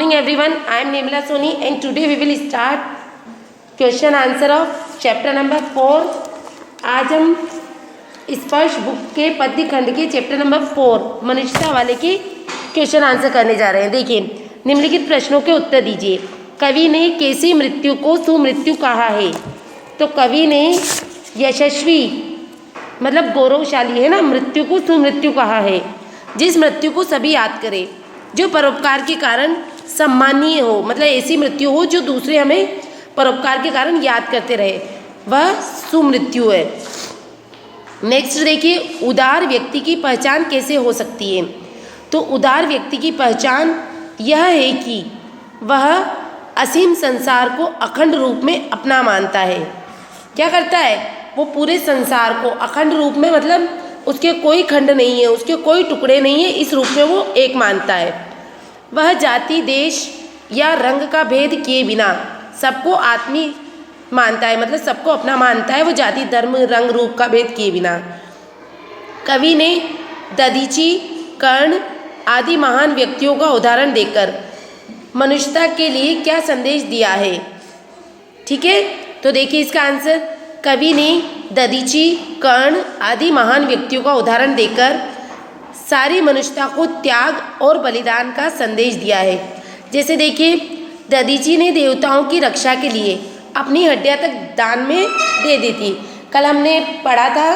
morning everyone, I am Nirmala Soni and today we will start question answer of chapter number 4। आज हम स्पर्श book के पद्य खंड के चैप्टर नंबर 4 मनुष्यता वाले के क्वेश्चन आंसर करने जा रहे हैं। देखिए, निम्नलिखित प्रश्नों के उत्तर दीजिए। कवि ने कैसी मृत्यु को सुमृत्यु कहा है? तो कवि ने यशस्वी मतलब गौरवशाली है ना, मृत्यु को सुमृत्यु कहा है। जिस मृत्यु को सभी याद करें, जो परोपकार के कारण सम्मानीय हो, मतलब ऐसी मृत्यु हो जो दूसरे हमें परोपकार के कारण याद करते रहे, वह सुमृत्यु है। नेक्स्ट देखिए, उदार व्यक्ति की पहचान कैसे हो सकती है? तो उदार व्यक्ति की पहचान यह है कि वह असीम संसार को अखंड रूप में अपना मानता है। क्या करता है? वो पूरे संसार को अखंड रूप में, मतलब उसके कोई खंड नहीं है, उसके कोई टुकड़े नहीं है, इस रूप में वो एक मानता है। वह जाति, देश या रंग का भेद किए बिना सबको आत्मी मानता है, मतलब सबको अपना मानता है वो, जाति, धर्म, रंग, रूप का भेद किए बिना। कवि ने दधीची, कर्ण आदि महान व्यक्तियों का उदाहरण देकर मनुष्यता के लिए क्या संदेश दिया है? ठीक है, तो देखिए इसका आंसर। कवि ने दधीची, कर्ण आदि महान व्यक्तियों का उदाहरण देकर सारी मनुष्यता को त्याग और बलिदान का संदेश दिया है। जैसे देखिए, दधीची ने देवताओं की रक्षा के लिए अपनी हड्डियां तक दान में दे दी थी। कल हमने पढ़ा था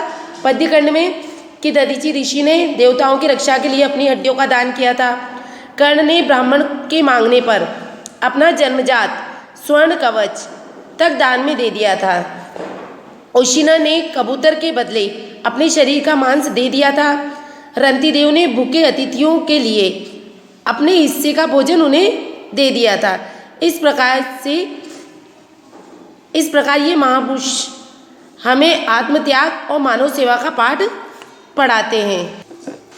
पद्यखंड में कि दधीची ऋषि ने देवताओं की रक्षा के लिए अपनी हड्डियों का दान किया था। कर्ण ने ब्राह्मण के मांगने पर अपना जन्मजात स्वर्ण कवच तक दान में दे दिया था। उशिना ने कबूतर के बदले अपने शरीर का मांस दे दिया था। रंतिदेव ने भूखे अतिथियों के लिए अपने हिस्से का भोजन उन्हें दे दिया था। इस प्रकार ये महापुरुष हमें आत्मत्याग और मानव सेवा का पाठ पढ़ाते हैं।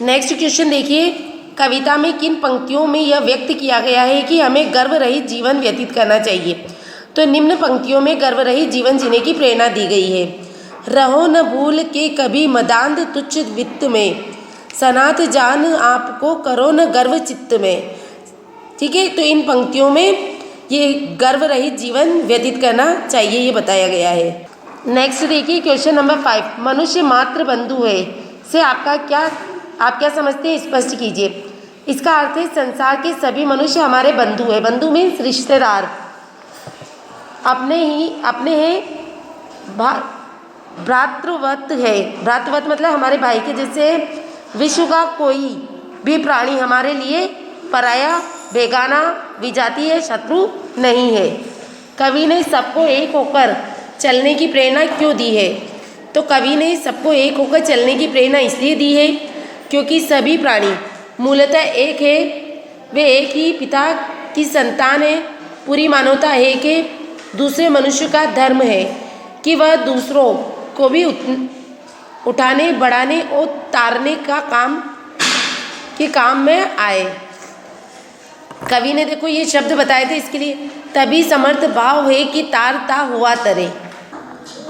नेक्स्ट क्वेश्चन देखिए, कविता में किन पंक्तियों में यह व्यक्त किया गया है कि हमें गर्व रहित जीवन व्यतीत करना चाहिए? तो निम्न पंक्तियों में गर्व रहित जीवन जीने की प्रेरणा दी गई है। रहो न भूल के कभी मदांध तुच्छ वित्त में, सनात जान आपको करो न गर्व चित्त में। ठीक है, तो इन पंक्तियों में ये गर्व रहित जीवन व्यतीत करना चाहिए, ये बताया गया है। नेक्स्ट देखिए क्वेश्चन नंबर 5, मनुष्य मात्र बंधु है से आप क्या समझते हैं? स्पष्ट कीजिए। इसका अर्थ है संसार के सभी मनुष्य हमारे बंधु है। बंधु मीन्स रिश्तेदार, अपने हैं, भ्रातृवत है। भ्रातृवत मतलब हमारे भाई के जैसे। विश्व का कोई भी प्राणी हमारे लिए पराया, बेगाना, विजातीय, शत्रु नहीं है। कवि ने सबको एक होकर चलने की प्रेरणा क्यों दी है? तो कवि ने सबको एक होकर चलने की प्रेरणा इसलिए दी है क्योंकि सभी प्राणी मूलतः एक है, वे एक ही पिता की संतान है। पूरी मानवता एक है। दूसरे मनुष्य का धर्म है कि वह दूसरों को भी उठाने, बढ़ाने और तारने का काम में आए। कवि ने देखो ये शब्द बताए थे इसके लिए, तभी समर्थ भाव है कि तारता हुआ तरे।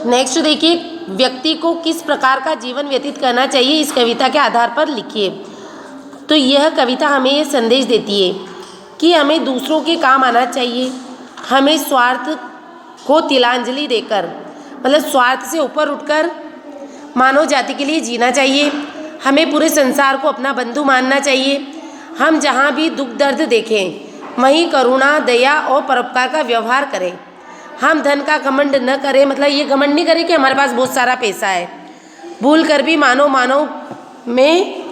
नेक्स्ट देखिए, व्यक्ति को किस प्रकार का जीवन व्यतीत करना चाहिए इस कविता के आधार पर लिखिए। तो यह कविता हमें ये संदेश देती है कि हमें दूसरों के काम आना चाहिए। हमें स्वार्थ को तिलांजलि देकर, मतलब स्वार्थ से ऊपर उठकर मानव जाति के लिए जीना चाहिए। हमें पूरे संसार को अपना बंधु मानना चाहिए। हम जहाँ भी दुख दर्द देखें वहीं करुणा, दया और परोपकार का व्यवहार करें। हम धन का घमंड न करें, मतलब ये घमंड नहीं करें कि हमारे पास बहुत सारा पैसा है। भूल कर भी मानव में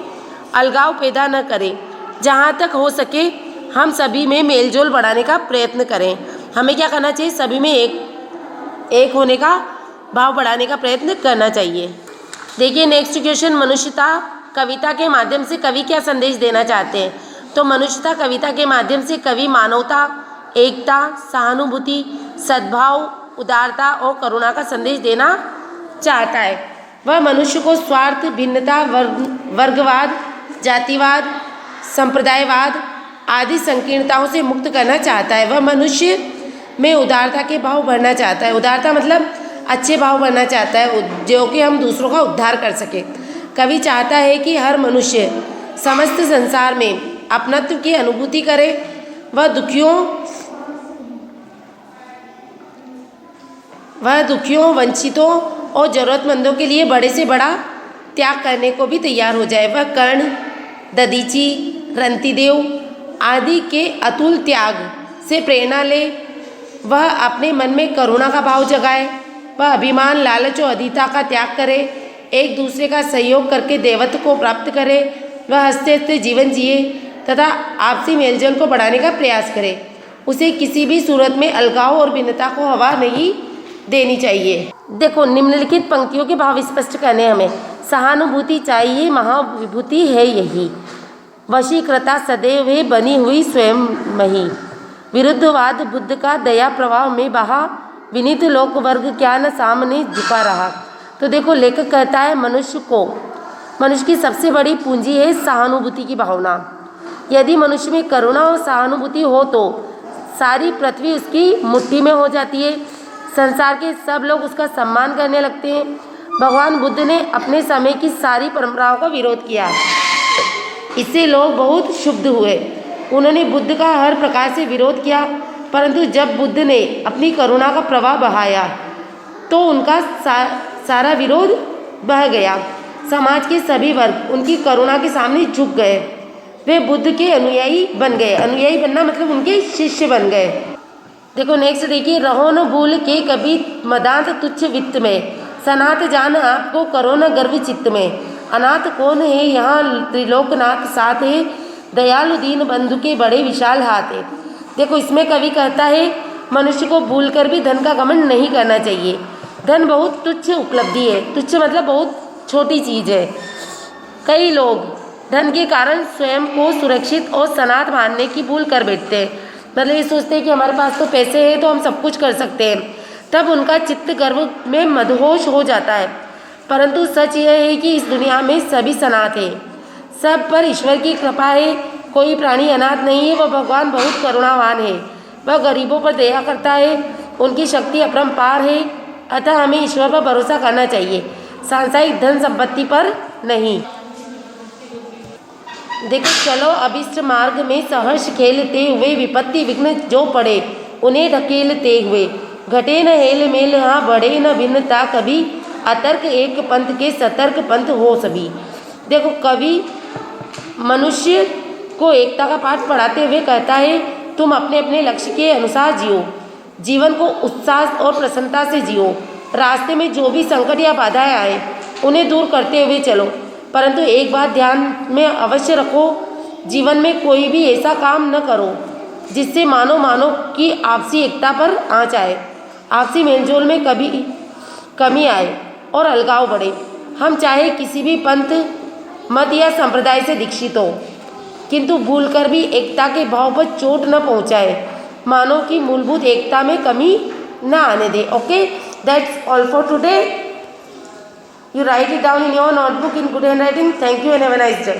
अलगाव पैदा न करें। जहाँ तक हो सके हम सभी में मेलजोल बढ़ाने का प्रयत्न करें। हमें क्या करना चाहिए? सभी में एक होने का भाव बढ़ाने का प्रयत्न करना चाहिए। देखिए नेक्स्ट क्वेश्चन, मनुष्यता कविता के माध्यम से कवि क्या संदेश देना चाहते हैं? तो मनुष्यता कविता के माध्यम से कवि मानवता, एकता, सहानुभूति, सद्भाव, उदारता और करुणा का संदेश देना चाहता है। वह मनुष्य को स्वार्थ, भिन्नता, वर्गवाद, जातिवाद, संप्रदायवाद आदि संकीर्णताओं से मुक्त करना चाहता है। वह मनुष्य में उदारता के भाव भरना चाहता है। उदारता मतलब अच्छे भाव भरना चाहता है जो कि हम दूसरों का उद्धार कर सके। कवि चाहता है कि हर मनुष्य समस्त संसार में अपनत्व की अनुभूति करे, वह दुखियों, वंचितों और ज़रूरतमंदों के लिए बड़े से बड़ा त्याग करने को भी तैयार हो जाए। वह कर्ण, दधीची, रंतिदेव आदि के अतुल त्याग से प्रेरणा ले। वह अपने मन में करुणा का भाव जगाए। वह अभिमान, लालच और अधीरता का त्याग करे। एक दूसरे का सहयोग करके देवत्व को प्राप्त करे। वह हंसते हंसते जीवन जिए तथा आपसी मेलजोल को बढ़ाने का प्रयास करे। उसे किसी भी सूरत में अलगाव और भिन्नता को हवा नहीं देनी चाहिए। देखो, निम्नलिखित पंक्तियों के भाव स्पष्ट करने हमें। सहानुभूति चाहिए, महाविभूति है यही। वशीकृता सदैव है बनी हुई स्वयं मही। विरुद्धवाद बुद्ध का दया प्रभाव में बहा। विनीत लोक वर्ग क्या न सामने झुका रहा। तो देखो, लेखक कहता है मनुष्य की सबसे बड़ी पूंजी है सहानुभूति की भावना। यदि मनुष्य में करुणा और सहानुभूति हो तो सारी पृथ्वी उसकी मुट्ठी में हो जाती है। संसार के सब लोग उसका सम्मान करने लगते हैं। भगवान बुद्ध ने अपने समय की सारी परंपराओं का विरोध किया, इससे लोग बहुत क्षुब्ध हुए। उन्होंने बुद्ध का हर प्रकार से विरोध किया, परंतु जब बुद्ध ने अपनी करुणा का प्रवाह बहाया तो उनका सारा विरोध बह गया। समाज के सभी वर्ग उनकी करुणा के सामने झुक गए। वे बुद्ध के अनुयायी बन गए। अनुयायी बनना मतलब उनके शिष्य बन गए। देखो नेक्स्ट देखिए, रहो न भूल के कभी मदांत तुच्छ वित्त में। सनात जान आपको करो न गर्व चित्त में। अनाथ कौन है यहाँ त्रिलोकनाथ साथ है। दयालु दीन बंधु के बड़े विशाल हाथ है। देखो, इसमें कवि कहता है मनुष्य को भूलकर भी धन का घमंड नहीं करना चाहिए। धन बहुत तुच्छ उपलब्धि है। तुच्छ मतलब बहुत छोटी चीज़ है। कई लोग धन के कारण स्वयं को सुरक्षित और सनात मानने की भूल कर बैठते हैं। मतलब ये सोचते हैं कि हमारे पास तो पैसे हैं तो हम सब कुछ कर सकते हैं। तब उनका चित्त गर्व में मदहोश हो जाता है। परंतु सच यह है कि इस दुनिया में सभी सनात है। सब पर ईश्वर की कृपा है। कोई प्राणी अनाथ नहीं है। वह भगवान बहुत करुणावान है। वह गरीबों पर दया करता है। उनकी शक्ति अपरंपार है। अतः हमें ईश्वर पर भरोसा करना चाहिए, सांसारिक धन संपत्ति पर नहीं। देखो, चलो अभिष्ट मार्ग में सहर्ष खेलते हुए। विपत्ति विघ्न जो पड़े उन्हें ढकेलते हुए। घटे न हेल मेल हाँ बढ़े न भिन्नता कभी। अतर्क एक पंथ के सतर्क पंथ हो सभी। देखो, कवि मनुष्य को एकता का पाठ पढ़ाते हुए कहता है तुम अपने अपने लक्ष्य के अनुसार जियो। जीवन को उत्साह और प्रसन्नता से जियो। रास्ते में जो भी संकट या बाधाएं आए उन्हें दूर करते हुए चलो। परंतु एक बात ध्यान में अवश्य रखो, जीवन में कोई भी ऐसा काम न करो जिससे मानव की आपसी एकता पर आँच आए, आपसी मेलजोल में कमी आए और अलगाव बढ़े। हम चाहे किसी भी पंथ, मत या संप्रदाय से दीक्षित हो, किंतु भूलकर भी एकता के भाव पर चोट न पहुंचाए। मानव की मूलभूत एकता में कमी न आने दे। Okay, that's all for today. You write it down in your notebook in good handwriting. Thank you and have a nice day.